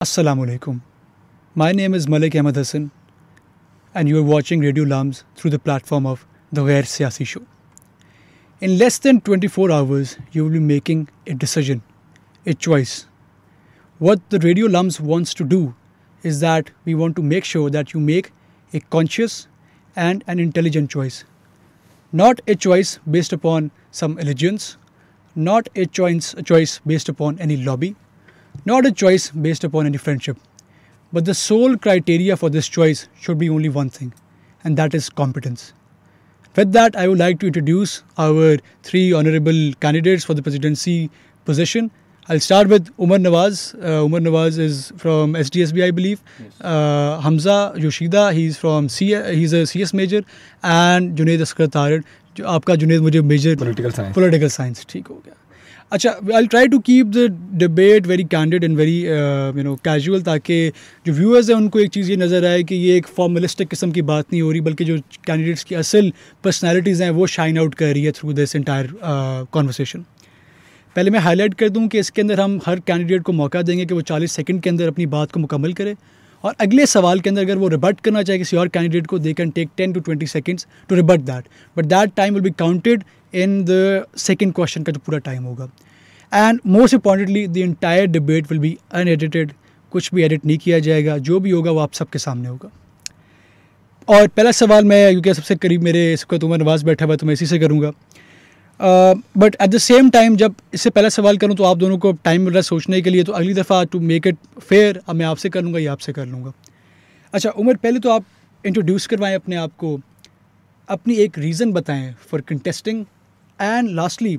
Assalamu alaikum. My name is Malik Ahmed Hassan, and you are watching Radio Lams through the platform of the Ghair Siyasi Show. In less than 24 hours, you will be making a decision, a choice. What the Radio Lams wants to do is that we want to make sure that you make a conscious and an intelligent choice. Not a choice based upon some allegiance, not a choice based upon any lobby, not a choice based upon any friendship. But the sole criteria for this choice should be only one thing, and that is competence. With that, I would like to introduce our three honorable candidates for the presidency position. I'll start with Umar Nawaz. Umar Nawaz is from SDSB, I believe. Yes. Hamza Yoshida, he's a CS major. And Junaid Asghar Tarid, जो आपका जुनैद मुझे major political science ठीक हो गया. अच्छा, I try to keep the debate very candid and very casual, ताकि जो viewers हैं उनको एक चीज़ ये नज़र आए कि ये एक फॉर्मलिस्टिक किस्म की बात नहीं हो रही, बल्कि जो कैंडिडेट्स की असल पर्सनैलिटीज़ हैं वो शाइन आउट कर रही है थ्रू दिस इंटायर कॉन्वर्सेशन. पहले मैं हाईलाइट कर दूं कि इसके अंदर हम हर कैंडिडेट को मौका देंगे कि वो 40 सेकंड के अंदर अपनी बात को मुकम्मल करे, और अगले सवाल के अंदर अगर वो रिबट करना चाहे किसी और कैंडिडेट को, they can take 10 to 20 seconds to rebut that, but that time will be counted in the second question का जो पूरा टाइम होगा. And most importantly the entire debate will be unedited, कुछ भी एडिट नहीं किया जाएगा, जो भी होगा वो आप सबके सामने होगा. और पहला सवाल मैं, क्योंकि सबसे करीब मेरे इस वक्त उमर नवाज़ बैठा हुआ, तो मैं इसी से करूँगा. But at the same time जब इससे पहला सवाल करूं तो आप दोनों को टाइम मिल रहा है सोचने के लिए, तो अगली दफ़ा टू मेक इट फेयर अब मैं आपसे कर लूँगा या आपसे कर लूँगा. अच्छा उमर, पहले तो आप इंट्रोड्यूस करवाएं अपने आप को, अपनी एक रीज़न बताएं फॉर कंटेस्टिंग, एंड लास्टली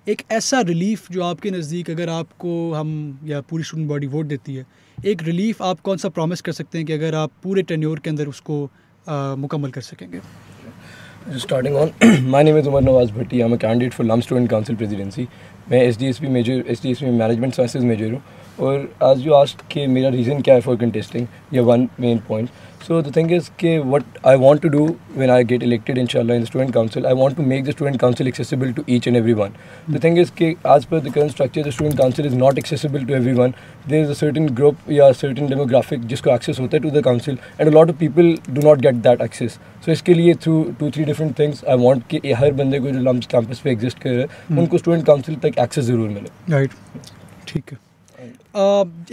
एक ऐसा रिलीफ जो आपके नज़दीक, अगर आपको हम या पूरी स्टूडेंट बॉडी वोट देती है, एक रिलीफ आप कौन सा प्रॉमिस कर सकते हैं कि अगर आप पूरे टेन्योर के अंदर उसको मुकम्मल कर सकेंगे. Starting on, my name is Umar Nawaz Bhatti. I'm a candidate for Lums Student Council presidency. मैं SDSP में Management Sciences major हूँ. और as you asked कि मेरा reason क्या है for contesting, या one main point. So the thing is कि what I want to do when I get elected inshallah in the student council, I want to make the student council accessible to each and everyone. The thing is कि as per the current structure, the student council is not accessible to everyone. There is a certain group या certain demographic जिसको access होता है to the council, and a lot of people do not get that access. So इसके लिए through 2-3 different things I want कि हर बंदे को जो लम्स कैंपस पे एग्जिस्ट कर रहा है उनको स्टूडेंट काउंसिल तक एक्सेस ज़रूर मिले. राइट, ठीक है.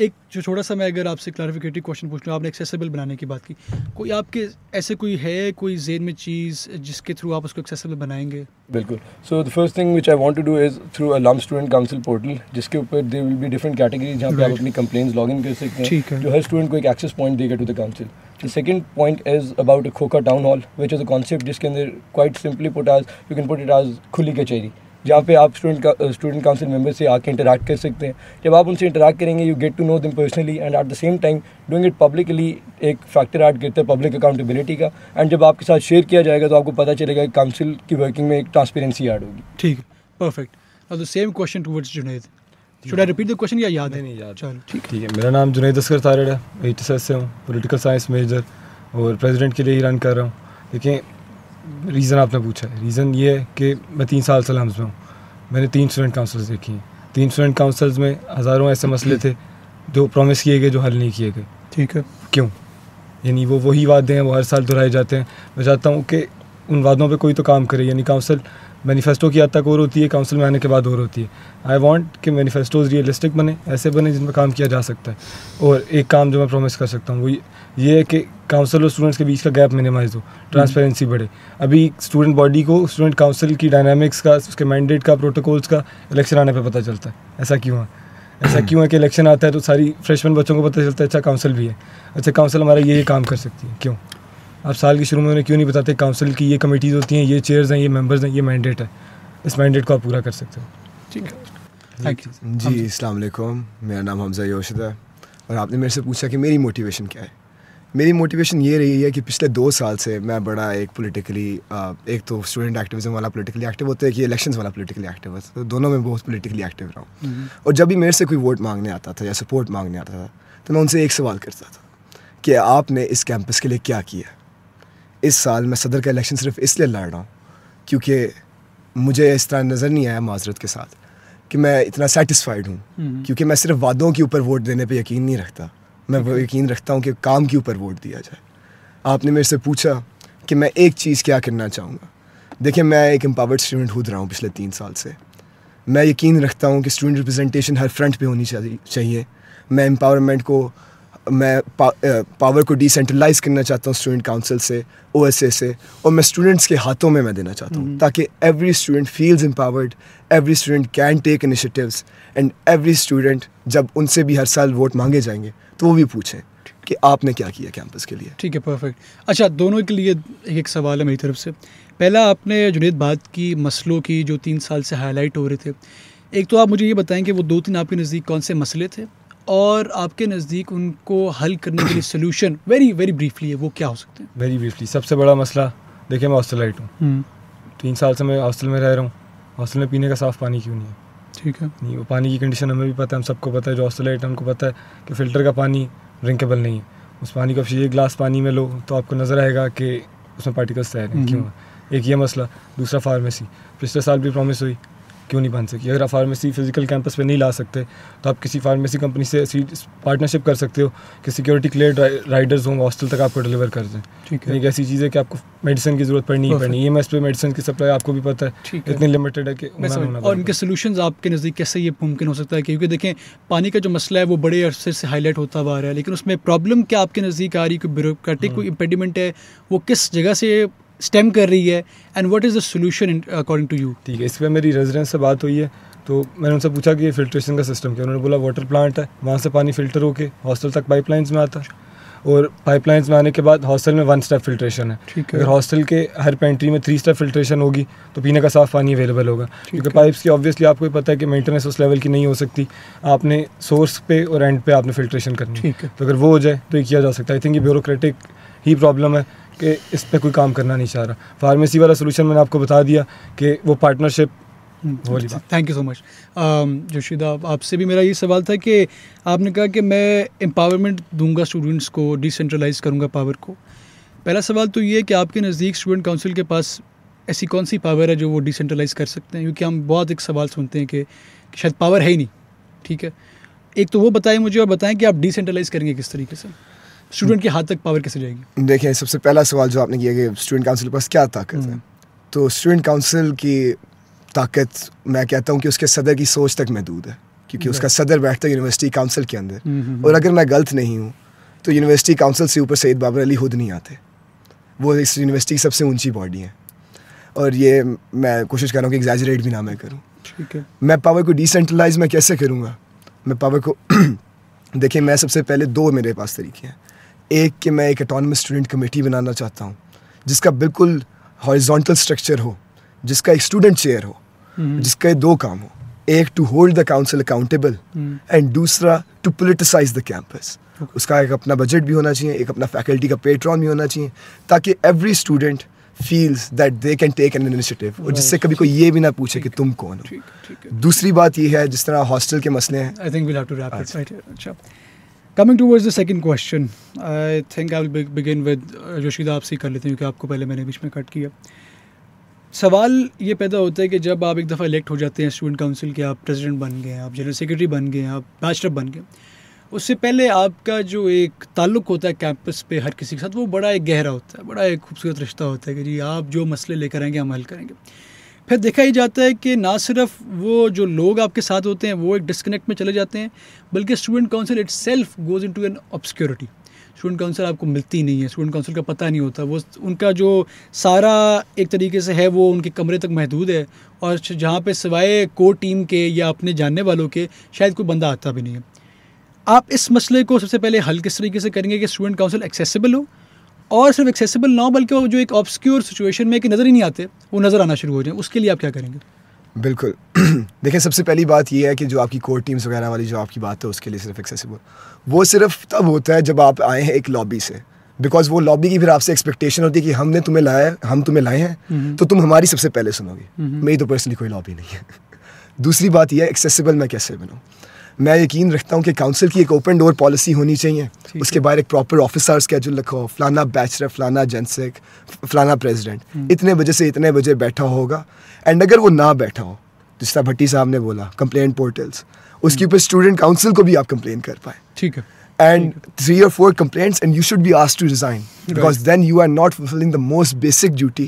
एक जो छोटा सा मैं अगर आपसे क्लैरिफिकेटिव क्वेश्चन पूछ लूँ, आपने एक्सेसिबल बनाने की बात की, कोई आपके ऐसे कोई है कोई ज़हन में चीज़ जिसके थ्रू आप उसको एक्सेसिबल बनाएंगे? बिल्कुल. So the first thing which I want to do is through a LUMS student council portal, जिसके ऊपर there will be different categories जहाँ पे आप अपनी कंप्लेंट्स लॉग इन कर सकते हैं, जो हर स्टूडेंट को एक एक्सेस पॉइंट देगा to the council. The second point is about a khokha town hall, which is a concept जिसके अंदर quite simply put as you can put it as खुली कचहरी, जहाँ पे आप स्टूडेंट काउंसिल मेंबर से आके इंटरेक्ट कर सकते हैं. जब आप उनसे इंटरेक्ट करेंगे you get to know them personally, and at the same time doing it publicly एक फैक्टर ऐड करता है पब्लिक अकाउंटेबिलिटी का, एंड जब आपके साथ शेयर किया जाएगा तो आपको पता चलेगा कि काउंसिल की वर्किंग में एक ट्रांसपेरेंसी ऐड होगी. ठीक है, perfect. Now the same question towards Junaid. Should I repeat the question या याद है? नहीं याद. चलो ठीक है. मेरा नाम जुनैद अस्गर तारिड है, HSS से हूँ, पॉलिटिकल साइंस मेजर, और प्रेसिडेंट के लिए ही रन कर रहा हूँ. देखिए, रीज़न आपने पूछा है, रीज़न ये है कि मैं 3 साल से लम्स में हूँ. मैंने 3 स्टूडेंट काउंसिल्स देखी हैं. 3 स्टूडेंट काउंसिल्स में हज़ारों ऐसे मसले थे जो प्रॉमिस किए गए जो हल नहीं किए गए. ठीक है. क्यों? यानी वही वादे हैं, वो हर साल दोहराए जाते हैं. मैं चाहता हूँ कि उन वादों पे कोई तो काम करे. यानी काउंसिल मैनिफेस्टो की हद तक और होती है, काउंसिल में आने के बाद और होती है. आई वांट कि मैनिफेस्टोज रियलिस्टिक बने, ऐसे बने जिनमें काम किया जा सकता है. और एक काम जो मैं प्रॉमिस कर सकता हूँ वो ये है कि काउंसिल और स्टूडेंट्स के बीच का गैप मिनिमाइज़ हो, ट्रांसपेरेंसी बढ़े. अभी स्टूडेंट बॉडी को स्टूडेंट काउंसिल की डायनामिक्स का, उसके मैंडेट का, प्रोटोकॉल्स का इलेक्शन आने पर पता चलता है. ऐसा क्यों है? ऐसा क्यों है कि इलेक्शन आता है तो सारी फ्रेशमैन बच्चों को पता चलता है अच्छा काउंसिल भी है, अच्छा काउंसिल हमारा ये काम कर सकती है. क्यों आप साल की शुरू में उन्हें क्यों नहीं बताते काउंसिल की ये कमेटीज़ होती हैं, ये चेयर्स हैं, ये मेंबर्स हैं, ये मैंडेट है, इस मैंडेट को आप पूरा कर सकते हो. ठीक है, थैंक यू. जी अस्सलाम वालेकुम, मेरा नाम हमजा योशिदा है, और आपने मेरे से पूछा कि मेरी मोटिवेशन क्या है. मेरी मोटिवेशन ये रही है कि पिछले 2 साल से मैं बड़ा एक पॉलिटिकली, एक तो स्टूडेंट एक्टिविज़म वाला पॉलिटिकली एक्टिव होता है कि इलेक्शंस वाला पॉलिटिकली एक्टिव होता है, तो दोनों में बहुत पॉलिटिकली एक्टिव रहा हूँ. और जब भी मेरे से कोई वोट मांगने आता था या सपोर्ट मांगने आता था तो मैं उनसे एक सवाल करता था कि आपने इस कैंपस के लिए क्या किया. इस साल मैं सदर का इलेक्शन सिर्फ इसलिए लड़ रहा हूँ क्योंकि मुझे इस तरह नज़र नहीं आया माजरत के साथ कि मैं इतना सेटिस्फाइड हूँ, क्योंकि मैं सिर्फ वादों के ऊपर वोट देने पे यकीन नहीं रखता, मैं वो यकीन रखता हूँ कि काम के ऊपर वोट दिया जाए। आपने मेरे से पूछा कि मैं एक चीज़ क्या करना चाहूँगा। देखिए, मैं एक एम्पावर्ड स्टूडेंट हूँ रहा हूँ पिछले 3 साल से। मैं यकीन रखता हूँ कि स्टूडेंट रिप्रेजेंटेशन हर फ्रंट पे होनी चाहिए। मैं एम्पावरमेंट को, मैं पावर को डिसेंट्रलाइज करना चाहता हूँ स्टूडेंट काउंसिल से, OSA से, और मैं स्टूडेंट्स के हाथों में मैं देना चाहता हूँ, ताकि every student feels empowered, every student can take initiatives, and every student जब उनसे भी हर साल वोट मांगे जाएंगे तो वो भी पूछें कि आपने क्या किया कैंपस के लिए। ठीक है, परफेक्ट। अच्छा, दोनों के लिए एक सवाल है मेरी तरफ से। पहला, आपने जुनैद बात की मसलों की जो 3 साल से हाईलाइट हो रहे थे। एक तो आप मुझे ये बताएं कि वो 2-3 आपके नज़दीक कौन से मसले थे, और आपके नज़दीक उनको हल करने के लिए सोल्यूशन वेरी वेरी ब्रीफली है, वो क्या हो सकते हैं? वेरी ब्रीफली, सबसे बड़ा मसला, देखिए मैं हॉस्टलाइट हूँ, 3 साल से मैं हॉस्टल में रह रहा हूँ। हॉस्टल में पीने का साफ़ पानी क्यों नहीं है? ठीक है, नहीं, वो पानी की कंडीशन हमें भी पता है, हम सबको पता है, जो हॉस्टलाइट है उनको पता है कि फ़िल्टर का पानी ड्रिंकेबल नहीं है। उस पानी को आप एक गिलास पानी में लो तो आपको नज़र आएगा कि उसमें पार्टिकल्स तैर हैं, क्यों है? एक ये मसला। दूसरा, फार्मेसी पिछले साल भी प्रॉमिस हुई, क्यों नहीं बन सकी? अगर आप फार्मेसी फिजिकल कैंपस पे नहीं ला सकते तो आप किसी फार्मेसी कंपनी से पार्टनरशिप कर सकते हो कि सिक्योरिटी क्लियर राइडर्स हों, हॉस्टल तक आपको डिलीवर कर दें। ठीक है, एक ऐसी चीज़ है कि आपको मेडिसिन की ज़रूरत पड़नी ही पड़नी। EMS पे मेडिसिन की सप्लाई आपको भी पता है इतनी लिमिटेड है कि और इनके सोल्यूशंस आपके नज़दीक कैसे ये मुमकिन हो सकता है? क्योंकि देखें, पानी का जो मसला है वो बड़े अरसे से हाईलाइट होता हुआ आ रहा है, लेकिन उसमें प्रॉब्लम क्या आपके नज़दीक आ रही है? कोई ब्यूरोक्रेटिक कोई इम्पेडिमेंट है, वो किस जगह से स्टेम कर रही है, and what is the solution according to you? ठीक है, इस पर मेरी रेजिडेंस से बात हुई है, तो मैंने उनसे पूछा कि ये फिल्ट्रेशन का सिस्टम क्या है। उन्होंने बोला वाटर प्लांट है, वहाँ से पानी फ़िल्टर होके हॉस्टल तक पाइपलाइंस में आता है, और पाइपलाइंस में आने के बाद हॉस्टल में 1 स्टेप फिल्ट्रेशन है। अगर हॉस्टल के हर पेंट्री में 3 स्टेप फिल्ट्रेशन होगी तो पीने का साफ़ पानी अवेलेबल होगा, क्योंकि पाइप्स की ऑब्वियसली आपको भी पता है कि मेंटेनेंस उस लेवल की नहीं हो सकती, आपने सोर्स पे और एंड पे आपने फिल्ट्रेशन करनी है। तो अगर वो हो जाए तो ये किया जा सकता है। आई थिंक ये ब्यूरोक्रेटिक ही प्रॉब्लम है कि इस पर कोई काम करना नहीं चाह रहा। फार्मेसी वाला सोल्यूशन मैंने आपको बता दिया कि वो partnership. Thank you so much. Joshida, आपसे भी मेरा ये सवाल था कि आपने कहा कि मैं एम्पावरमेंट दूंगा स्टूडेंट्स को, डिसेंट्रलाइज करूंगा पावर को। पहला सवाल तो ये है कि आपके नज़दीक स्टूडेंट काउंसिल के पास ऐसी कौन सी पावर है जो वो डिसेंट्रलाइज कर सकते हैं? क्योंकि हम बहुत एक सवाल सुनते हैं कि शायद पावर है ही नहीं। ठीक है, एक तो वो बताएं मुझे, और बताएं कि आप डिसेंट्रलाइज करेंगे किस तरीके से, स्टूडेंट के हाथ तक पावर कैसे जाएगी? देखिए, सबसे पहला सवाल जो आपने किया कि स्टूडेंट काउंसिल के पास क्या ताकत है, तो स्टूडेंट काउंसिल की ताकत, मैं कहता हूँ कि उसके सदर की सोच तक महदूद है, क्योंकि उसका सदर बैठता है यूनिवर्सिटी काउंसिल के अंदर। और अगर मैं गलत नहीं हूँ तो यूनिवर्सिटी काउंसिल से ऊपर सैयद बाबर अली खुद नहीं आते, वो इस यूनिवर्सिटी की सबसे ऊंची बॉडी है। और ये मैं कोशिश कर रहा हूँ कि एग्जैजरेट भी ना मैं करूँ। ठीक है, मैं पावर को डिसेंट्रलाइज मैं कैसे करूँगा? मैं पावर को देखिए, मैं सबसे पहले 2 मेरे पास तरीके हैं। एक कि मैं एक ऑटोनमस स्टूडेंट कमेटी बनाना चाहता हूँ, जिसका बिल्कुल हॉरिजॉन्टल स्ट्रक्चर हो, जिसका एक स्टूडेंट चेयर हो, जिसके 2 काम हो, एक to hold the council accountable, and दूसरा टू पोलिटिसाइज द कैंपस। उसका एक अपना बजट भी होना चाहिए, एक अपना फैकल्टी का पेट्रॉन भी होना चाहिए, ताकि every student feels that they can take an initiative, और जिससे कभी कोई ये भी ना पूछे कि तुम कौन हो। दूसरी बात ये है, जिस तरह हॉस्टल के मसले हैं, I think we'll have to wrap it right here. अच्छा, coming towards the second question, I think I will begin with Joshida, आपसे कर लेते हैं क्योंकि आपको पहले मैंने बीच में कट किया। सवाल ये पैदा होता है कि जब आप एक दफ़ा इलेक्ट हो जाते हैं स्टूडेंट काउंसिल के, आप प्रेसिडेंट बन गए, आप जनरल सेक्रेटरी बन गए, आप बैचलर बन गए, उससे पहले आपका जो एक ताल्लुक़ होता है कैंपस पे हर किसी के साथ, वो बड़ा एक गहरा होता है, बड़ा एक खूबसूरत रिश्ता होता है कि जी आप जो मसले लेकर आएंगे हम हल करेंगे। फिर देखा ही जाता है कि ना सिर्फ वो जो लोग आपके साथ होते हैं वो एक डिस्कनेक्ट में चले जाते हैं, बल्कि student council itself goes into an obscurity. Student council आपको मिलती नहीं है, स्टूडेंट काउंसिल का पता नहीं होता, वो उनका जो सारा एक तरीके से है वो उनके कमरे तक महदूद है, और जहाँ पे सिवाय कोर टीम के या अपने जानने वालों के शायद कोई बंदा आता भी नहीं है। आप इस मसले को सबसे पहले हल किस तरीके से करेंगे कि स्टूडेंट काउंसिल एक्सेसिबल हो, और सिर्फ एक्सेसिबल ना हो बल्कि वो जो एक ऑब्सक्योर सिचुएशन में कि नज़र ही नहीं आते वो नज़र आना शुरू हो जाए, उसके लिए आप क्या करेंगे? बिल्कुल देखिए, सबसे पहली बात ये है कि जो आपकी कोर टीम्स वगैरह वाली जो आपकी बात है उसके लिए सिर्फ एक्सेसिबल, वो सिर्फ तब होता है जब आप आए हैं एक लॉबी से, बिकॉज वो लॉबी की फिर आपसे एक्सपेक्टेशन होती है कि हमने तुम्हें लाया है, हम तुम्हें लाए हैं तो तुम हमारी सबसे पहले सुनोगे। मेरी तो पर्सनली कोई लॉबी नहीं है। दूसरी बात यह है एक्सेसिबल मैं कैसे बनूँ। मैं यकीन रखता हूँ कि काउंसिल की एक ओपन डोर पॉलिसी होनी चाहिए, उसके बाहर एक प्रॉपर ऑफिसर स्केड्यूल रखा हो, फलाना बैचलर, फलाना जनसेक, फलाना प्रेसिडेंट इतने बजे से इतने बजे बैठा होगा, एंड अगर वो ना बैठा हो जिस तरह भट्टी साहब ने बोला कंप्लेंट पोर्टल्स, उसके ऊपर स्टूडेंट काउंसिल को भी आप कंप्लेन कर पाए. ठीक है. And 3 or 4 complaints and you should be asked to resign, because then you are not fulfilling the most basic duty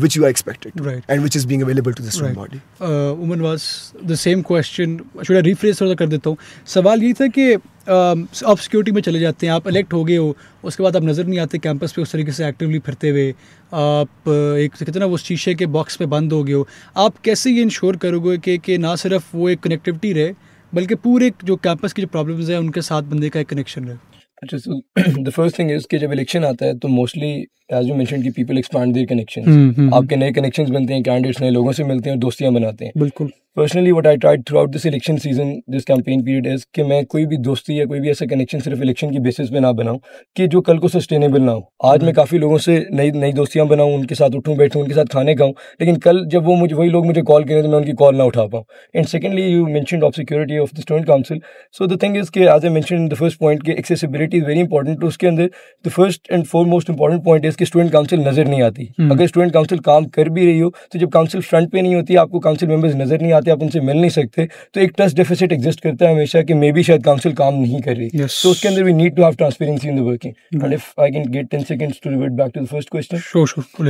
which you are expected to, and which is being available to the student body. Umar Nawaz, the same question, should I rephrase थोड़ा कर देता हूँ. सवाल ये था कि आप security में चले जाते हैं, आप इलेक्ट हो गए हो, उसके बाद आप नज़र नहीं आते कैंपस पे उस तरीके से एक्टिवली फिरते हुए, आप एक कहते हैं ना वो शीशे के बॉक्स में बंद हो गए हो. आप कैसे ये इंश्योर करोगे कि ना सिर्फ वो एक कनेक्टिविटी रहे बल्कि पूरे जो कैंपस की जो प्रॉब्लम्स हैं उनके साथ बंदे का एक कनेक्शन है? अच्छा, सो द फर्स्ट थिंग इज कि जब इलेक्शन आता है तो मोस्टली एज यू मेंशन कि पीपल एक्सपैंड देयर कनेक्शंस. आपके नए कनेक्शंस बनते हैं, कैंडिडेट्स नए लोगों से मिलते हैं और दोस्तियां बनाते हैं. बिल्कुल. Personally what I tried through out this election season, this campaign period is कि मैं कोई भी दोस्ती या कोई भी ऐसा कनेक्शन सिर्फ इलेक्शन की बेसिस पे ना बनाऊं कि जो कल को सस्टेनेबल ना हो. आज मैं काफ़ी लोगों से नई दोस्तियां बनाऊं, उनके साथ उठूं बैठूं, उनके साथ खाने खाऊं, लेकिन कल जब वही लोग मुझे कॉल करें तो मैं उनकी कॉल ना उठा पाऊँ. And secondly you mentioned of security of the student council. So the thing is कि as I mention in the first point कि एक्सेसिबिलिटी इज वेरी इंपॉर्टेंट. तो उसके अंदर the first and foremost important point is कि student council नजर नहीं आती. अगर स्टूडेंट काउंसिल काम कर भी रही हो तो जब काउंसिल फ्रंट पे नहीं होती, आपको काउंसिल मेंबर्स नजर नहीं आते, आप उनसे मिल नहीं सकते, तो एक ट्रस्ट डेफिसिट एग्जिस्ट करता है हमेशा कि मे बी शायद काउंसिल काम नहीं कर रही. तो उसके अंदर we need to have transparency in the working. And if I can get 10 seconds to revert back to the first question. Sure.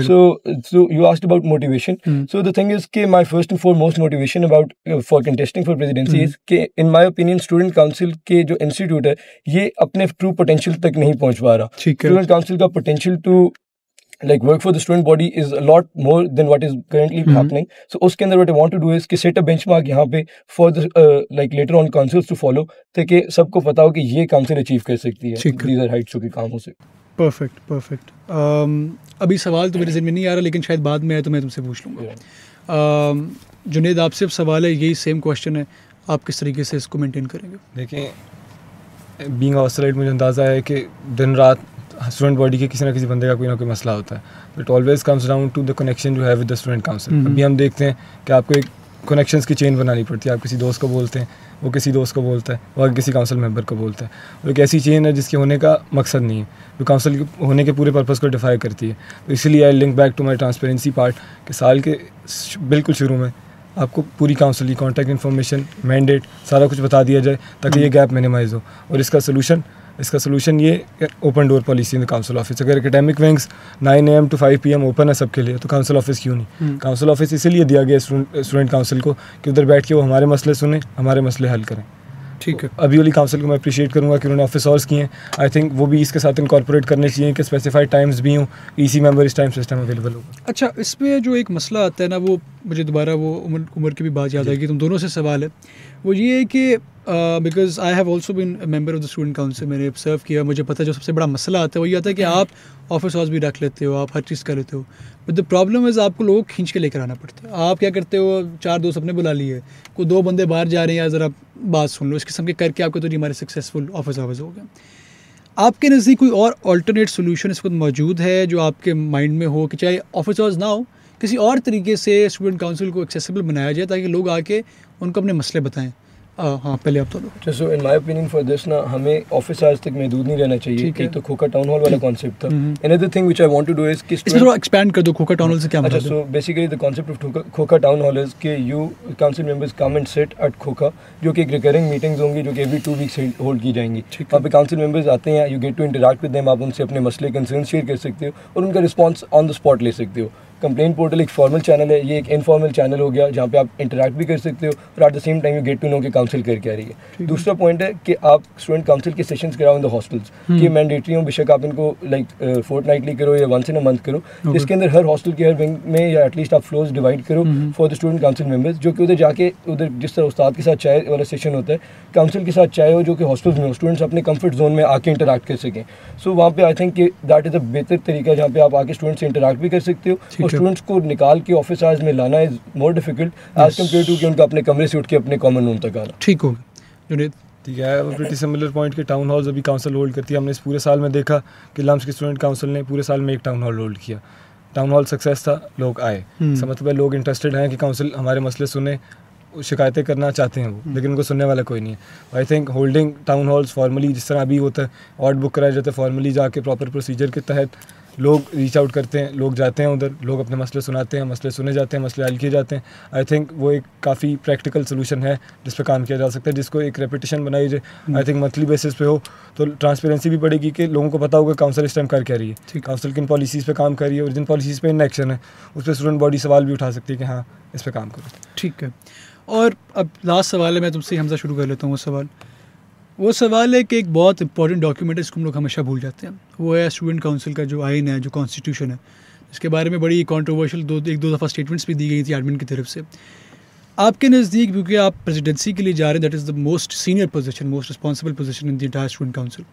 So you asked about motivation. So the thing is कि my first and foremost motivation about for contesting for presidency is कि in my opinion student council के जो institute है ये अपने true potential तक नहीं पहुंच पा रहा. Student council का potential to like work for the student body is a lot more than what is currently happening. So उसके अंदर what I want to do is कि set a benchmark यहाँ पे for the like later on councils to follow, ताकि सबको पता हो कि ये council achieve कर सकती है. These are heights जो कि काम हो सकते. परफेक्ट. अभी सवाल तो मेरे ज़हन में नहीं आ रहा, लेकिन शायद बाद में आए तो मैं तुमसे पूछ लूँगा. जुनेद, आपसे अब सवाल है, यही सेम क्वेश्चन है, आप किस तरीके से इसको मेंटेन करेंगे? देखिए, बीइंग ऑस्ट्रेलिया मुझे अंदाज़ा है कि दिन रात स्टूडेंट बॉडी के किसी ना किसी बंदे का कोई ना कोई मसला होता है. It always comes down to the connection you have with the student council. अभी हम देखते हैं कि आपको एक कनेक्शंस की चेन बनानी पड़ती है. आप किसी दोस्त को बोलते हैं, वो किसी दोस्त को बोलता है, वो किसी काउंसिल मेंबर को बोलता है. वो एक ऐसी चेन है जिसके होने का मकसद नहीं है, जो काउंसिल के होने के पूरे पर्पस को डिफाई करती है. तो इसीलिए I link back to my transparency part कि साल के बिल्कुल शुरू में आपको पूरी काउंसिल की कॉन्टैक्ट इन्फॉर्मेशन, मैंडेट, सारा कुछ बता दिया जाए ताकि ये गैप मिनिमाइज़ हो. और इसका सोल्यूशन ये open door policy in the council office. अगर academic wings 9 AM to 5 PM open है सबके लिए, तो काउंसिल ऑफिस क्यों नहीं? काउंसिल ऑफिस इसीलिए दिया गया स्टूडेंट काउंसिल को कि उधर बैठ के वो हमारे मसले सुने, हमारे मसले हल करें. ठीक है. अभी वाली काउंसिल को मैं अप्रिशिएट करूँगा कि उन्होंने ऑफिस हॉल्स किए हैं. आई थिंक वो भी इसके साथ इनकॉर्पोरेट करने चाहिए कि स्पेसिफाइड टाइम्स भी हों, ईसी मेंबर इस टाइम सिस्टम अवेलेबल होगा. अच्छा, इसमें जो एक मसला आता है ना, वो मुझे दोबारा वो उमर की भी बात याद आएगी, तुम दोनों से सवाल है. वो ये है कि because I have also been member of the student council, मैंने ऑब्जर्व किया, मुझे पता है जो सबसे बड़ा मसला आता है वो ये आता है कि आप ऑफिस हाउस भी रख लेते हो, आप हर चीज़ कर लेते हो, बट द प्रॉब्लम इज़ आपको लोग खींच के लेकर आना पड़ता है. आप क्या करते हो, 4 दोस्त अपने बुला लिए, कोई 2 बंदे बाहर जा रहे हैं, या ज़रा बात सुन लो, इस किस्म के करके आपको तो नहीं हमारे सक्सेसफुल ऑफिस हाउस हो गया. आपके नज़दीक कोई और अल्टरनेट सोल्यूशन इस वक्त मौजूद है जो आपके माइंड में हो कि चाहे ऑफिस हाउस ना हो, किसी और तरीके से स्टूडेंट काउंसिल को एक्सेसिबल बनाया जाए ताकि लोग आके उनको अपने मसले बताएं? हाँ, पहले आप तो लो. So in my opinion for this ना, हमें ऑफिस आवर्स तक महदूद नहीं रहना चाहिए. एक तो खोखा टाउन हॉल वाला कॉन्सेप्ट था. Another thing which I want to do is कि इसमें थोड़ा एक्सपैंड कर दो, खोखा टाउन हॉल से क्या मतलब है? So basically the concept of खोखा टाउन हॉल इज कि you council members come and sit at खोखा, जो कि एक रिकरिंग मीटिंग्स होंगी जो कि एवरी 2 वीक्स होल्ड की जाएंगी. वहाँ पे काउंसिल मेंबर्स आते हैं, you get to interact with them, आप उनसे अपने मसले कंसर्न शेयर कर सकते हो और उनका रिस्पॉन्स ऑन द स्पॉट ले सकते हो. कंप्लेंट पोर्टल एक फॉर्मल चैनल है, ये एक इनफॉर्मल चैनल हो गया जहाँ पे आप इंटरैक्ट भी कर सकते हो और at the same time you get to know कि काउंसिल कर क्या रही है. दूसरा पॉइंट है कि आप स्टूडेंट काउंसिल के सेशंस कराओ इन द हॉस्टल्स, कि मैंडेटरी हो, बेशक आप इनको लाइक फोर्टनाइटली करो या वंस इन अ मंथ करो, जिसके अंदर हर हॉस्टल के हर विंग में या एटलीस्ट आप फ्लोर्स डिवाइड करो for the student council members, जो कि उधर जाके उधर जिस तरह उस्ताद के साथ चाय वाला सेशन होता है, काउंसिल के साथ चाय हो जो कि हॉस्टल्स में हो, स्टूडेंट्स अपने कंफर्ट जोन में आके इंटरैक्ट कर सकें. सो वहाँ पे आई थिंक कि दैट इज़ अ बेहतर तरीका जहाँ पे आप आके स्टूडेंट्स से इंटरैक्ट भी कर सकते हो और स्टूडेंट्स को निकाल के ऑफिस आवर्स में लाना is more difficult as compare to कि उनका अपने कमरे से उठ के अपने कॉमन रूम तक आना. ठीक होगा जुनेद. ठीक है, प्रीटी सिमिलर पॉइंट कि टाउन हॉल्स अभी काउंसिल होल्ड करती है. हमने इस पूरे साल में देखा कि लम्स की स्टूडेंट काउंसिल ने पूरे साल में एक टाउन हॉल होल्ड किया. टाउन हॉल सक्सेस था, लोग आए, इसका मतलब है लोग इंटरेस्टेड हैं कि काउंसिल हमारे मसले सुने, शिकायतें करना चाहते हैं वो, लेकिन उनको सुनने वाला कोई नहीं है. I think holding town halls formally जिस तरह अभी होता है, ऑड बुक कराया जाता है फॉर्मली जाके प्रॉपर प्रोसीजर के तहत, लोग रीच आउट करते हैं, लोग जाते हैं उधर, लोग अपने मसले सुनाते हैं, मसले सुने जाते हैं, मसले हल किए जाते हैं। आई थिंक वो एक काफ़ी प्रैक्टिकल सोल्यूशन है जिस पे काम किया जा सकता है, जिसको एक रेपिटेशन बनाई जाए। आई थिंक मंथली बेसिस पे हो तो ट्रांसपेरेंसी भी बढ़ेगी कि लोगों को पता होगा काउंसिल इस टाइम कर क्या रही है, काउंसिल किन पॉलिसीज़ पे काम कर रही है, और जिन पॉलिसीज़ पे इनएक्शन है उस पर स्टूडेंट बॉडी सवाल भी उठा सकती है कि हाँ इस पर काम करो। ठीक है, और अब लास्ट सवाल है, मैं तुमसे हमजा शुरू कर लेता हूँ। वो सवाल है कि एक बहुत इंपॉर्टेंट डॉक्यूमेंट है जिसको हम लोग हमेशा भूल जाते हैं, वो है स्टूडेंट काउंसिल का जो आइन है, जो कॉन्स्टिट्यूशन है, इसके बारे में बड़ी कंट्रोवर्शियल एक दो दफ़ा स्टेटमेंट्स भी दी गई थी एडमिन की तरफ से। आपके नज़दीक, क्योंकि आप प्रेसिडेंसी के लिए जा रहे हैं, that is the most senior position, most responsible position in the entire student council,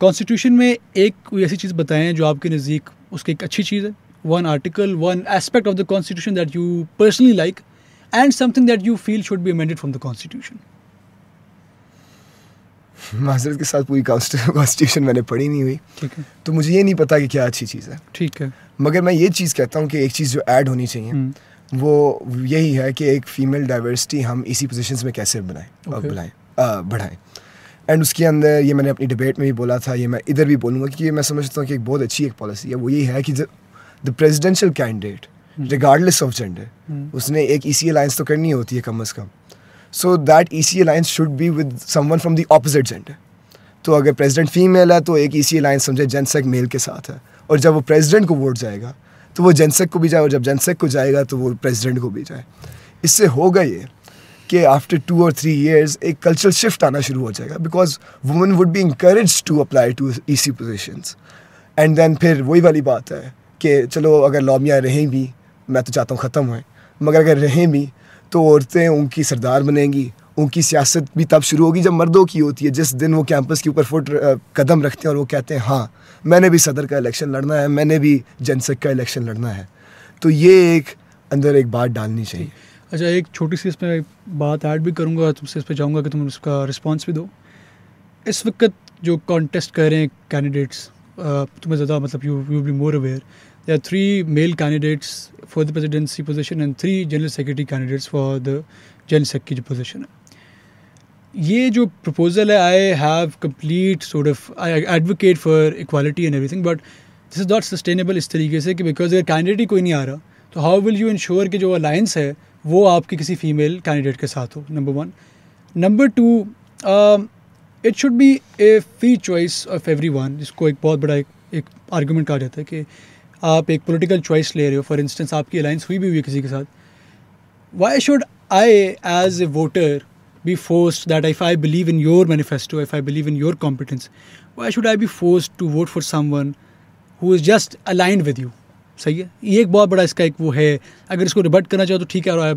constitution में एक कोई ऐसी चीज़ बताएं जो आपके नज़दीक उसकी एक अच्छी चीज़ है, one article, one aspect of the constitution that you personally like, and something that you feel should be amended from the constitution. माजरत के साथ पूरी कॉन्स्टिट्यूशन मैंने पढ़ी नहीं हुई, ठीक है, तो मुझे ये नहीं पता कि क्या अच्छी चीज़ है। ठीक है, मगर मैं ये चीज़ कहता हूँ कि एक चीज़ जो ऐड होनी चाहिए वो यही है कि एक फ़ीमेल डाइवर्सिटी हम इसी पोजीशंस में कैसे बनाएं और बढ़ाएं। एंड उसके अंदर ये मैंने अपनी डिबेट में भी बोला था, ये मैं इधर भी बोलूँगा कि ये मैं समझता हूँ कि एक बहुत अच्छी एक पॉलिसी है। वो यही है कि the presidential candidate regardless of gender उसने एक EC अलायंस तो करनी होती है कम अज़ कम, so that EC alliance should be with someone from the opposite gender. तो अगर प्रेसिडेंट फीमेल है तो एक EC अलायंस समझे जेनसेक मेल के साथ है, और जब वो प्रेसिडेंट को वोट जाएगा तो वो जेनसेक को भी जाए, और जब जेनसेक को जाएगा तो वो प्रेसिडेंट को भी जाए। इससे होगा ये कि आफ्टर 2 or 3 years एक कल्चरल शिफ्ट आना शुरू हो जाएगा, because women would be encourage to apply to EC positions. And then फिर वही वाली बात है कि चलो अगर लॉबियाँ रहें भी, मैं तो चाहता हूँ ख़त्म हुए, मगर अगर रहें भी तो औरतें उनकी सरदार बनेंगी, उनकी सियासत भी तब शुरू होगी जब मर्दों की होती है, जिस दिन वो कैंपस के ऊपर कदम रखते हैं और वो कहते हैं हाँ मैंने भी सदर का इलेक्शन लड़ना है, मैंने भी जनसेक का इलेक्शन लड़ना है। तो ये एक अंदर एक बात डालनी चाहिए। अच्छा, एक छोटी सी इसमें बात ऐड भी करूँगा, तुमसे इस पर चाहूँगा कि तुम उसका रिस्पांस भी दो। इस वक्त जो कॉन्टेस्ट कर रहे हैं कैंडिडेट्स, तुम्हें ज़्यादा मतलब you be more aware, there are 3 male candidates for the presidency position and 3 general secretary candidates for the general sec की जो पोजीशन है। ये जो प्रपोजल है, I have complete sort of, I advocate for equality and everything, but this is not sustainable इस तरीके से कि बिकॉज अगर कैंडिडेट ही कोई नहीं आ रहा तो हाउ विल यू इंश्योर कि जो अलायंस है वो आपकी किसी फीमेल कैंडिडेट के साथ हो, number 1। Number 2, it should be A free choice of everyone, जिसको एक बहुत बड़ा एक आर्गूमेंट कहा जाता है कि आप एक पॉलिटिकल चॉइस ले रहे हो। फॉर इंस्टेंस आपकी अलायंस हुई भी हुई है किसी के साथ, why should I as a voter be forced that if I believe in your manifesto, if I believe in your competence, why should I be forced to vote for someone who is just aligned with you? सही है, ये एक बहुत बड़ा इसका एक वो है। अगर इसको रिबट करना चाहो तो ठीक है।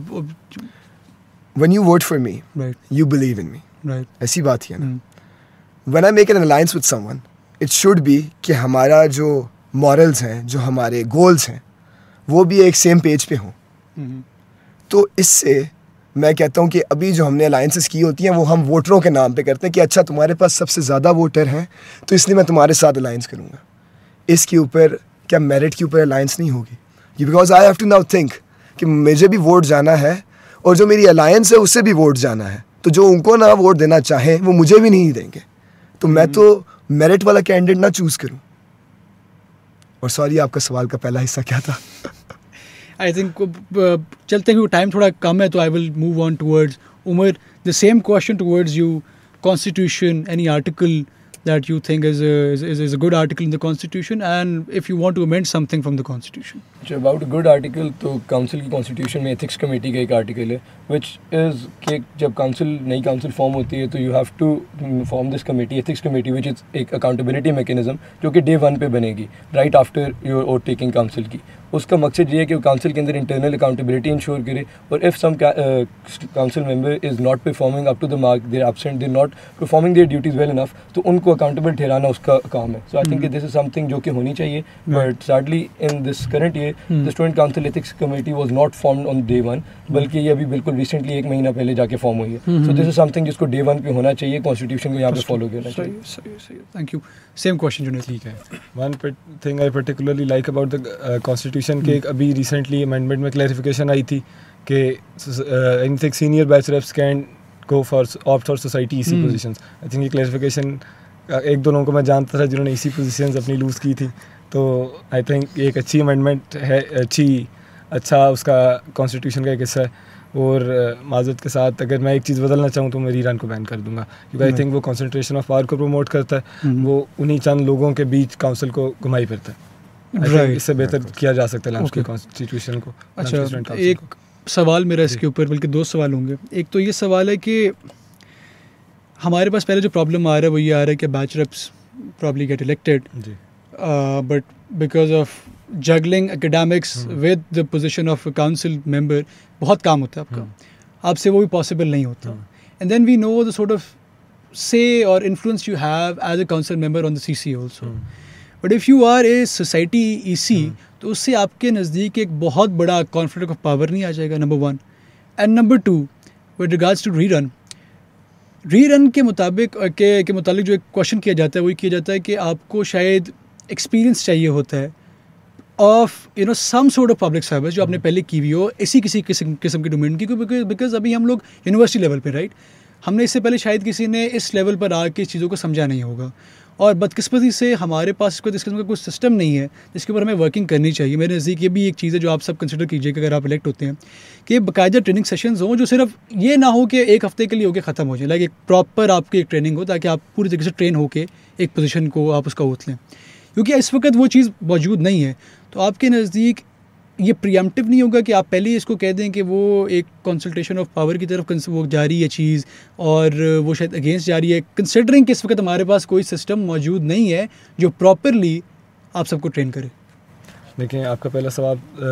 When you vote for me, right, you believe in me, right, ऐसी बात है ना। When I make an alliance with someone, it should be कि हमारा जो morals हैं, जो हमारे goals हैं, वो भी एक सेम पेज पे हों। तो इससे मैं कहता हूँ कि अभी जो हमने अलायंसेस की होती हैं वो हम वोटरों के नाम पे करते हैं कि अच्छा तुम्हारे पास सबसे ज़्यादा वोटर हैं तो इसलिए मैं तुम्हारे साथ अलायंस करूँगा। इसके ऊपर क्या मेरिट के ऊपर अलायंस नहीं होगी? Because I have to now think कि मुझे भी वोट जाना है और जो मेरी अलायंस है उससे भी वोट जाना है, तो जो उनको ना वोट देना चाहे वो मुझे भी नहीं देंगे, तो मैं तो मेरिट वाला कैंडिडेट ना चूज़ करूँ। और सॉरी, आपका सवाल का पहला हिस्सा क्या था? आई थिंक चलते हुए टाइम थोड़ा कम है तो I will move on towards Umar, the same question towards you, constitution, any article that you think is a good article in the constitution, and if you want to amend something from the constitution. So about a good article, तो council की constitution में ethics committee का एक article है, which is कि जब council नई council form होती है तो you have to form this committee, ethics committee, which is एक accountability mechanism जो कि day 1 पे बनेगी right after your oath taking council की। उसका मकसद ये है कि वो काउंसिल के अंदर इंटरनल अकाउंटेबिलिटी इंश्योर करे, और if some council member is not performing up to the mark, they're absent, they're not performing their duties well enough, तो उनको अकाउंटेबल ठहराना उसका काम है। So I think this is something जो कि होनी चाहिए, but sadly in this current year the student council ethics committee was not formed on day 1, बल्कि ये अभी बिल्कुल रिसेंटली 1 महीना पहले जाके फॉर्म हुई है। सो दिस इज समथिंग जिसको day 1 पे होना चाहिए, कॉन्स्टिट्यूशन को यहाँ पे फॉलो करना चाहिए। सही, thank you. Same question Junaid. ठीक है, one thing I particularly like about the constitution के, अभी रिसेंटली अमेंडमेंट में क्लैरिफिकेशन आई थी कि anything senior batch reps can go for opt for society EC positions. I think ये क्लैरिफिकेशन 1-2 लोगों को मैं जानता था जिन्होंने ईसी पोजीशंस अपनी लूज़ की थी, तो आई थिंक ये एक अच्छी अमेंडमेंट है, अच्छा उसका कॉन्स्टिट्यूशन का एक हिस्सा है। और माजरत के साथ अगर मैं एक चीज़ बदलना चाहूँ तो मैं रीरन को बैन कर दूंगा, क्योंकि आई थिंक वो कंसंट्रेशन ऑफ पावर को प्रमोट करता है, वो उन्हीं चंद लोगों के बीच काउंसिल को घुमाई फिरता है। इससे बेहतर किया जा सकता है लम्स के कॉन्स्टिट्यूशन को। अच्छा, एक सवाल मेरा इसके ऊपर, बल्कि दो सवाल होंगे। एक तो ये सवाल है कि हमारे पास पहले जो प्रॉब्लम आ रहा है वो ये आ रहा है कि batch reps probably get elected, but because of juggling academics with the position of council member बहुत काम होता है आपका, आपसे वो भी पॉसिबल नहीं होता। And then we know the sort of से और influence you have as a council member on the CC also, but if you are a society EC तो उससे आपके नज़दीक एक बहुत बड़ा कॉन्फ्लिक्ट ऑफ पावर नहीं आ जाएगा, number one. And number two, with regards to rerun के मुताबिक के मुतालिक जो एक क्वेश्चन किया जाता है वो किया जाता है कि आपको शायद एक्सपीरियंस चाहिए होता है of some sort of public service जो आपने पहले की हुई हो इसी किसी किस्म के डोमेन की, बिकॉज अभी हम लोग यूनिवर्सिटी लेवल पे, राइट, हमने इससे पहले शायद किसी ने इस लेवल पर आके इस चीज़ों को समझा नहीं होगा, और बदकिस्मती से हमारे पास इस किस्म का कोई सिस्टम नहीं है जिसके ऊपर हमें वर्किंग करनी चाहिए। मेरे नज़दीक ये भी एक चीज़ है जो आप सब कंसिडर कीजिएगा अगर आप इलेक्ट होते हैं, कि बाकायदा ट्रेनिंग सेशंस हों जो सिर्फ ये ना हो कि एक हफ्ते के लिए होकर ख़त्म हो जाए, लाइक एक प्रॉपर आपकी एक ट्रेनिंग हो ताकि आप पूरी तरीके से ट्रेन होकर एक पोजीशन को आप उसका ओत लें, क्योंकि इस वक्त वो चीज़ मौजूद नहीं है। तो आपके नज़दीक ये प्रियम्पटिव नहीं होगा कि आप पहले ही इसको कह दें कि वो एक कंसल्टेशन ऑफ पावर की तरफ वो जा रही है चीज़, और वो शायद अगेंस्ट जा रही है, कंसिडरिंग कि इस वक्त हमारे पास कोई सिस्टम मौजूद नहीं है जो प्रॉपरली आप सबको ट्रेन करे। देखिए, आपका पहला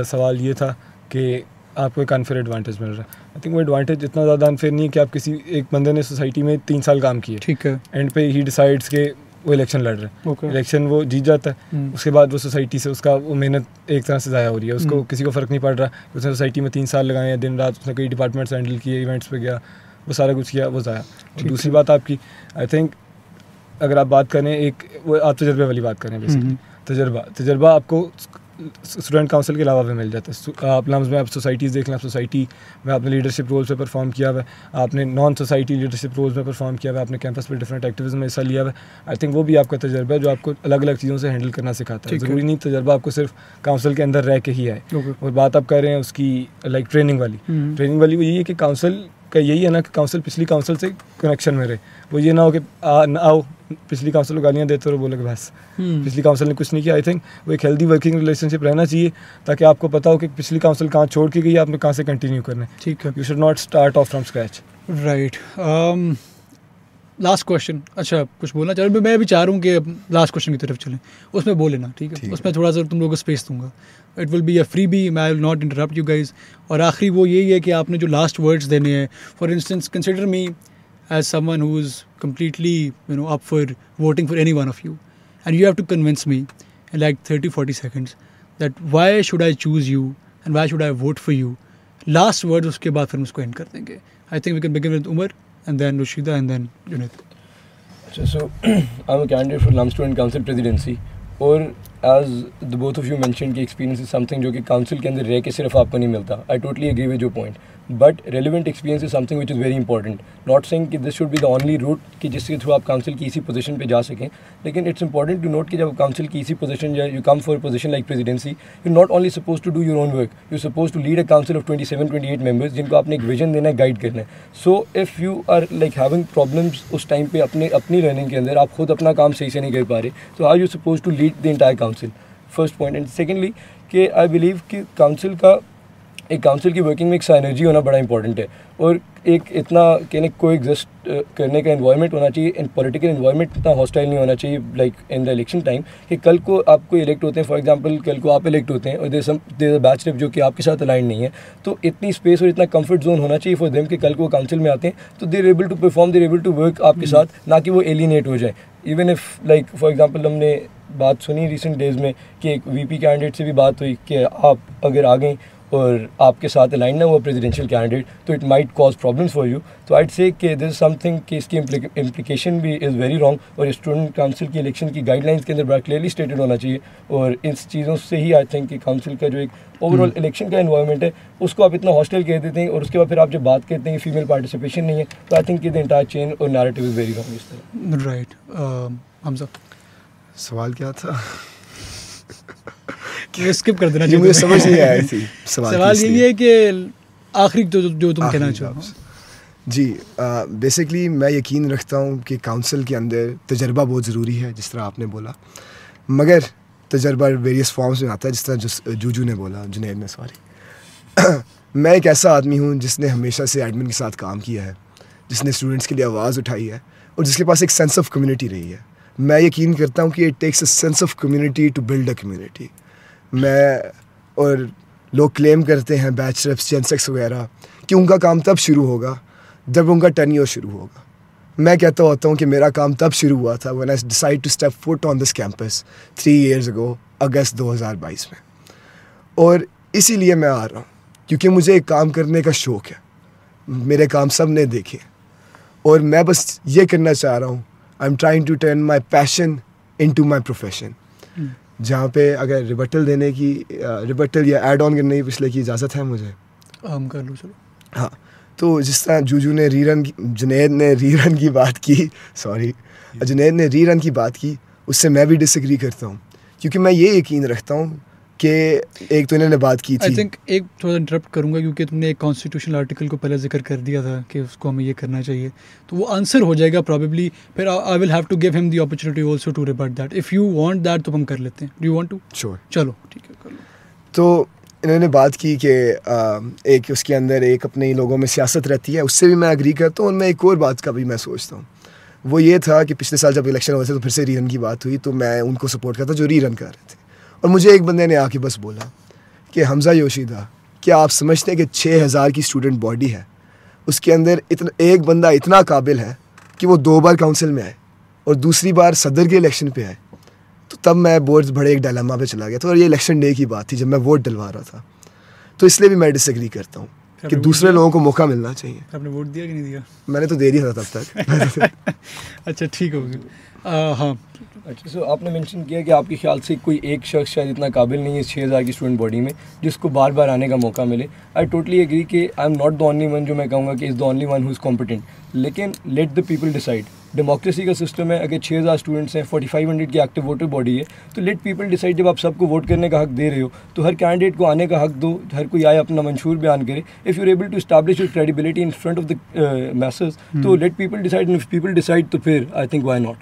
सवाल ये था कि आपको एक अनफेयर एडवांटेज मिल रहा है। आई थिंक वो एडवांटेज इतना ज़्यादा अनफेयर नहीं है कि आप किसी एक बंदे ने सोसाइटी में 3 साल काम किए, ठीक है, एंड पे ही डिसाइड्स के वो इलेक्शन लड़ रहे हैं, इलेक्शन वो जीत जाता है, उसके बाद वो सोसाइटी से उसका वो मेहनत एक तरह से ज़ाया हो रही है, उसको किसी को फ़र्क नहीं पड़ रहा कि उसने सोसाइटी में 3 साल लगाए हैं, दिन रात उसने कई डिपार्टमेंट्स हैंडल किए, इवेंट्स पे गया, वो सारा कुछ किया, वो ज़ाया। दूसरी बात आपकी, आई थिंक अगर आप बात करें वो आप तजर्बे वाली बात करें, बेसिकली तजर्बा आपको स्टूडेंट काउंसिल के अलावा भी मिल जाता है। आप लम्स में आप सोसाइटीज़ देख लें, आप सोसाइटी में आपने लीडरशिप रोल्स पे परफॉर्म किया हुआ है, आपने नॉन सोसाइटी लीडरशिप रोल्स में परफॉर्म किया हुआ है, आपने कैंपस पे डिफरेंट एक्टिविज़म में हिस्सा लिया हुआ है। आई थिंक वो भी आपका तजर्बा है जो आपको अलग अलग चीज़ों से हैंडल करना सिखाता है। ज़रूरी नहीं तजर्बा आपको सिर्फ काउंसिल के अंदर रह के ही आए। और बात आप कर रहे हैं उसकी लाइक ट्रेनिंग वाली वो यही है कि काउंसिल का यही है ना कि काउंसिल पिछली काउंसिल से कनेक्शन में रहे। वो ये ना हो कि आओ पिछली काउंसिल को गालियाँ देते रहो, बोले कि बस पिछली काउंसिल ने कुछ नहीं किया। आई थिंक वो एक हेल्दी वर्किंग रिलेशनशिप रहना चाहिए ताकि आपको पता हो कि पिछली काउंसिल कहाँ छोड़ के गई, आपने कहाँ से कंटिन्यू करना है। ठीक है, you should not start of from scratch. Right, last question. अच्छा, कुछ बोलना चाह रहे हो? मैं भी चाह रहा हूँ कि लास्ट क्वेश्चन की तरफ चलें, उसमें बोल लेना, ठीक है? उसमें थोड़ा सा तुम लोगों को स्पेस दूंगा। It will be a freebie, I will not interrupt you guys. और आखिरी वो यही है कि आपने जो लास्ट वर्ड्स देने हैं, for instance consider me as someone who is completely up for voting for any one of you, and you have to convince me in like 30-40 seconds that why should I choose you and why should I vote for you. Last words, उसके बाद फिर हम इसको end कर देंगे. I think we can begin with Umar and then Rushida and then Junaid. So I'm a candidate for Lum Student Council presidency, और as the both of you mentioned कि experience is something जो कि council के अंदर रह के सिर्फ आपको नहीं मिलता. I totally agree with your point. But relevant experience is something which is very important. Not saying कि this should be the only route कि जिसके थ्रू आप काउंसिल की इसी पोजीशन पे जा सकें, लेकिन it's important to note कि जब काउंसिल की इसी पोजीशन या you come for a position like presidency, you're not only supposed to do your own work, you're supposed to lead a council of 27-28 members जिनको आपने एक विजन देना है, गाइड करना है. So if you are like having problems उस time पे अपनी रनिंग के अंदर आप खुद अपना काम सही से नहीं कर पा रहे, so how are you supposed to lead the entire council? First point. And secondly कि I believe कि काउंसिल की वर्किंग में एक साइनर्जी होना बड़ा इंपॉर्टेंट है, और एक इतना कहने को एग्जिस्ट करने का एनवायरनमेंट होना चाहिए, इन पॉलिटिकल एनवायरनमेंट इतना हॉस्टाइल नहीं होना चाहिए like in the election time कि कल को आपको इलेक्ट होते हैं, फॉर एग्जांपल कल को आप इलेक्ट होते हैं और देयर बैच रेप जो कि आपके साथ अलाइन नहीं है, तो इतनी स्पेस और इतना कंफर्ट जोन होना चाहिए फॉर देम कि कल को काउंसिल में आते हैं तो they're able to perform, they're able to work आपके साथ, ना कि वो एलिनेट हो जाए. Even if like for example हमने बात सुनी रिसेंट डेज़ में कि एक वीपी कैंडिडेट से भी बात हुई कि आप अगर आ गई और आपके साथ अलाइन ना हुआ प्रेसिडेंशियल कैंडिडेट तो it might cause problems for you. तो आइड से कि दिस इज समथिंग कि इसकी इम्प्लीकेशन भी इज़ वेरी रॉन्ग, और स्टूडेंट काउंसिल की इलेक्शन की गाइडलाइंस के अंदर बड़ा क्लियरली स्टेटेड होना चाहिए. और इस चीज़ों से ही आई थिंक कि काउंसिल का जो एक ओवरऑल इलेक्शन का एनवायरनमेंट है उसको आप इतना हॉस्टाइल कह देते हैं, और उसके बाद फिर आप जब बात करते हैं कि फीमेल पार्टिसिपेशन नहीं है, तो आई थिंक कि द एंटायर चेन और नैरेटिव इज़ वेरी रॉन्ग इस तरह. राइट, हमजा सवाल क्या था? स्किप कर देना जी, चाहिए। मुझे समझ नहीं आई थी सवाल यही है कि आखिरी जो तुम कहना चाहो। जी, बेसिकली मैं यकीन रखता हूँ कि काउंसिल के अंदर तजर्बा बहुत ज़रूरी है, जिस तरह आपने बोला, मगर तजर्बा वेरियस फॉर्म्स में आता है, जिस तरह जूजू ने बोला, जुनैद ने, सॉरी। मैं एक ऐसा आदमी हूँ जिसने हमेशा से एडमिन के साथ काम किया है, जिसने स्टूडेंट्स के लिए आवाज़ उठाई है और जिसके पास एक सेंस ऑफ कम्युनिटी रही है। मैं यकीन करता हूँ कि it takes a sense of community to build a community. और लोग क्लेम करते हैं बैच रेप्स, जेनसेक्स वगैरह, कि उनका काम तब शुरू होगा जब उनका टेन्योर शुरू होगा। मैं कहता होता हूँ कि मेरा काम तब शुरू हुआ था when I decide to step foot on this campus 3 years ago, अगस्त 2022 में। और इसीलिए मैं आ रहा हूँ क्योंकि मुझे एक काम करने का शौक़ है। मेरे काम सब ने देखे और मैं बस ये करना चाह रहा हूँ, I am trying to turn my passion into my profession. जहाँ पे अगर रिबटल या ऐड ऑन करने की पिछले की इजाज़त है मुझे, हम कर लो चलो। हाँ, तो जिस तरह जुनैद ने रीरन की बात की, जुनैद ने रीरन की बात की, उससे मैं भी डिसएग्री करता हूँ, क्योंकि मैं ये यकीन रखता हूँ कि एक तो इन्होंने बात की थी। आई थिंक एक थोड़ा इंटरप्ट करूंगा क्योंकि तुमने एक कॉन्स्टिट्यूशनल आर्टिकल को पहले जिक्र कर दिया था कि उसको हमें ये करना चाहिए, तो वो आंसर हो जाएगा प्रॉबेबली। फिर I will have to give him the opportunity also to rebut that. If you want that तो हम कर लेते हैं। Do you want to? Sure, चलो ठीक है, कर लो। तो इन्होंने बात की कि एक उसके अंदर एक अपने लोगों में सियासत रहती है, उससे भी मैं एग्री करता हूँ। और मैं एक और बात का भी मैं सोचता हूँ, वो ये था कि पिछले साल जब इलेक्शन हुए थे तो फिर से रीरन की बात हुई, तो मैं उनको सपोर्ट करता जो रीरन कर रहे थे। और मुझे एक बंदे ने आके बस बोला कि हमज़ा योशिदा, क्या आप समझते हैं कि 6000 की स्टूडेंट बॉडी है, उसके अंदर एक बंदा इतना काबिल है कि वो 2 बार काउंसिल में आए और दूसरी बार सदर के इलेक्शन पे आए। तो तब मैं बहुत बड़े एक डायलेमा पे चला गया था। और ये इलेक्शन डे की बात थी जब मैं वोट डलवा रहा था, तो इसलिए भी मैं डिसएग्री करता हूँ कि दूसरे लोगों को मौका मिलना चाहिए। आपने वोट दिया कि नहीं दिया? मैंने तो दे दिया था तब तक। अच्छा ठीक हो गया। हाँ, अच्छा, सो आपने मेंशन किया कि आपके ख्याल से कोई एक शख्स शायद इतना काबिल नहीं है 6000 की स्टूडेंट बॉडी में जिसको बार बार आने का मौका मिले। आई टोटली एग्री कि I am not the only one जो मैं कहूँगा कि is the only one who is competent, लेकिन let the people decide. Democracy का सिस्टम है, अगर 6000 स्टूडेंट्स हैं, 4500 की एक्टिव वोटर बॉडी है, तो लेट पीपल डिसाइड। जब आप सबको वोट करने का हक दे रहे हो तो हर कैंडिडेट को आने का हक दो, हर कोई आए अपना मंशूर बयान करे। If you are able to establish your credibility in front of the message, तो let people decide. If people decide तो फिर I think why not.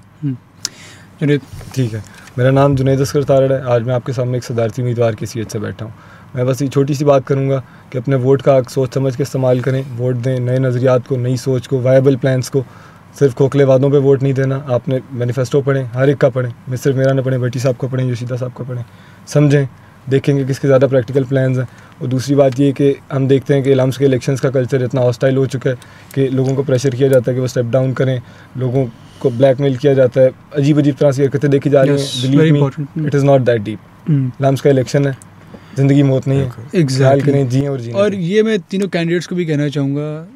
Junaid. ठीक है, मेरा नाम जुनैद अस्कर तारड़ है। आज मैं आपके सामने एक सदारती उम्मीदवार की हैसियत से बैठा हूँ। मैं बस ये छोटी सी बात करूँगा कि अपने वोट का हक सोच समझ के इस्तेमाल करें, वोट दें, नए नज़रियात को, नई सोच को, वायबल प्लान्स को। सिर्फ खोखले वादों पे वोट नहीं देना। आपने मैनिफेस्टो पढ़ें, हर एक का पढ़ें, मैं सिर्फ मेरा ना पढ़ें, भट्टी साहब का पढ़ें, योशिदा साहब का पढ़ें, समझें, देखेंगे किसके ज़्यादा प्रैक्टिकल प्लान्स हैं। और दूसरी बात ये कि हम देखते हैं कि लम्स के इलेक्शंस का कल्चर इतना हॉस्टाइल हो चुका है कि लोगों को प्रेशर किया जाता है कि वो स्टेप डाउन करें, लोगों को ब्लैकमेल किया जाता है, अजीब अजीब तरह से हरकतें देखी जा रही हैं। Believe me, it is not that deep. LUMS का इलेक्शन है, ज़िंदगी मौत नहीं है। एग्जैक्टली करें, जिएं और जीएं। और ये मैं तीनों कैंडिडेट्स को भी कहना चाहूँगा,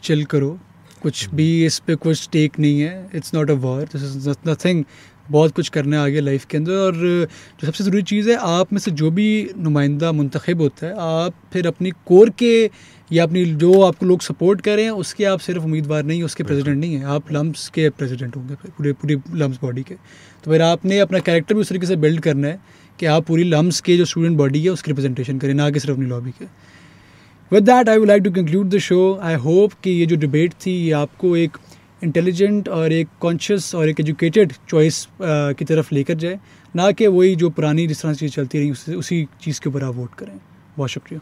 चिल करो, कुछ भी इस पे कुछ स्टेक नहीं है। It's not a war, this is nothing. बहुत कुछ करना है आगे लाइफ के अंदर। और जो सबसे ज़रूरी चीज़ है, आप में से जो भी नुमाइंदा मुंतखब होता है, आप फिर अपनी कोर के या अपनी जो आपको लोग सपोर्ट कर रहे हैं उसके आप सिर्फ उम्मीदवार नहीं, उसके प्रेसिडेंट नहीं हैं, आप लम्स के प्रेसिडेंट होंगे फिर पूरी लम्स बॉडी के। तो फिर आपने अपना कैरेक्टर भी उस तरीके से बिल्ड करना है कि आप पूरी लम्स के जो स्टूडेंट बॉडी है उसकी रिप्रेजेंटेशन करें, ना कि सिर्फ अपनी लॉबी के। With that I would like to conclude the show. I hope कि ये जो डिबेट थी ये आपको एक इंटेलिजेंट और एक कॉन्शियस और एक एजुकेटेड चॉइस की तरफ लेकर जाए, ना कि वही जो पुरानी जिस तरह से चलती रही उसी चीज़ के ऊपर आप वोट करें। बहुत शुक्रिया।